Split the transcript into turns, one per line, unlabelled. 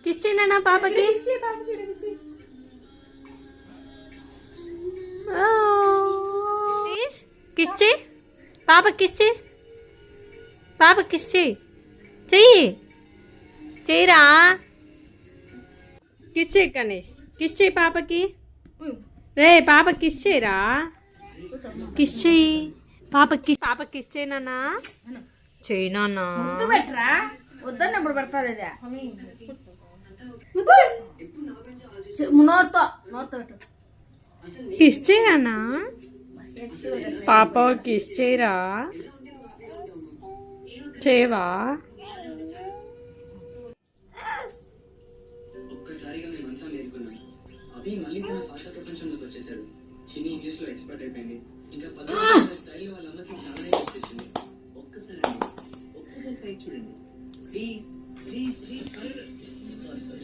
Kiss చేయనా పాపకి? Kiss చేయి పాప, కిస్ చేయి పాప, కిస్ చేయి, చెయ్యి చెయ్యిరా. కిస్ చేయి గణేష్, కిస్ చేయి పాపకి. రే పాప కిస్ చేయరా, కిస్ చేయి పాప, కిస్ పాప కిస్ చేయనా, చేయనా
వద్దన్నప్పుడు పడుతుంది
కిస్ చేయనా పాప, కిస్ చేయరా, చేయవా?
ఒక్కసారిగా మేమంతా మేలుకున్నాం. అభి మళ్ళీ తన పాత ప్రపంచంలోకి వచ్చేసాడు. చిన్ని ఇంగ్లీష్ లో ఎక్స్పర్ట్ అయిపోయింది. ఇంకా స్టైల్ వాళ్ళ అమ్మకి చాలా ఇచ్చేసింది. ఒక్కసారి పైకి చూడండి ప్లీజ్ ప్లీజ్ ప్లీజ్.